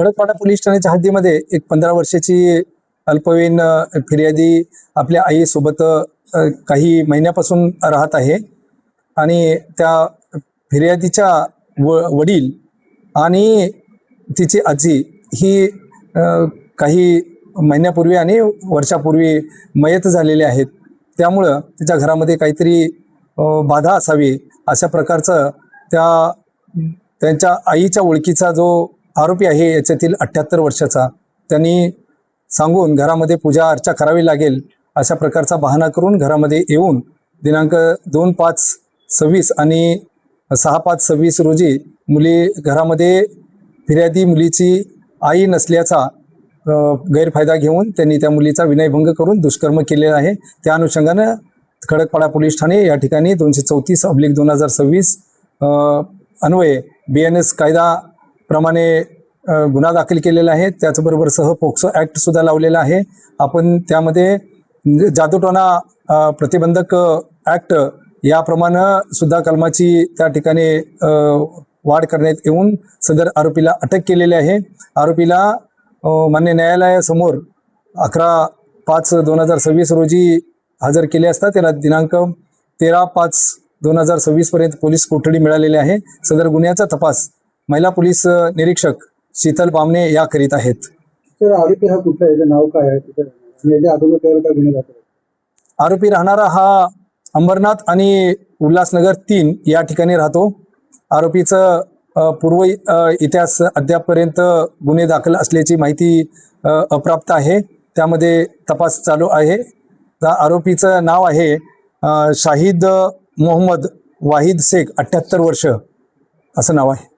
Khadakpada police ठाण्याच्या हद्दीमध्ये एक 15 वर्षाची अल्पवयीन फिर्यादी आपल्या आईसोबत काही महिन्यापासून राहत आहे आणि त्या फिर्यादीच्या वडील आणि तिची आजी ही काही महिन्यापूर्वी आणि वर्षापूर्वी मयत झालेले आहेत. त्यामुळं तिच्या घरामध्ये काहीतरी बाधा असावी अशा प्रकारचं त्यांच्या आईच्या ओळखीचा जो आरोपी आहे याच्यातील 78 वर्षाचा त्यांनी सांगून घरामध्ये पूजा अर्चा करावी लागेल अशा प्रकारचा बहाणा करून घरामध्ये येऊन दिनांक 2/5/26 आणि 6/5/26 रोजी घरामध्ये फिर्यादी मुलीची आई नसल्याचा गैरफायदा घेऊन त्यांनी त्या मुलीचा विनयभंग करून दुष्कर्म केलेला आहे. त्या अनुषंगानं खडकपाडा पोलीस ठाणे या ठिकाणी 234/2026 अन्वये BNS कायदाप्रमाणे गुन्हा दाखल केलेला आहे. त्याचबरोबर पोक्सो ॲक्ट सुद्धा लावलेला आहे. आपण त्यामध्ये जादूटोणा प्रतिबंधक ॲक्ट याप्रमाणे सुद्धा कलमाची त्या ठिकाणी वाढ करण्यात येऊन सदर आरोपीला अटक केलेली आहे. आरोपीला मान्य न्यायालयासमोर 11/5/2026 रोजी हजर केले असता त्याला दिनांक 13/5/2026 पर्यंत पोलीस कोठडी मिळालेली आहे. सदर गुन्ह्याचा तपास महिला पोलीस निरीक्षक शीतल बामणे या करीत आहेत. आरोपी हा कुठला आहे, नाव काय आहे? आरोपी राहणारा हा अंबरनाथ आणि उल्हासनगर 3 या ठिकाणी राहतो. आरोपीचं पूर्व इतिहास अद्यापपर्यंत गुन्हे दाखल असल्याची माहिती अप्राप्त आहे. त्यामध्ये तपास चालू आहे. आरोपीचं नाव आहे शाहिद मोहम्मद वाहिद शेख 78 वर्ष असं नाव आहे.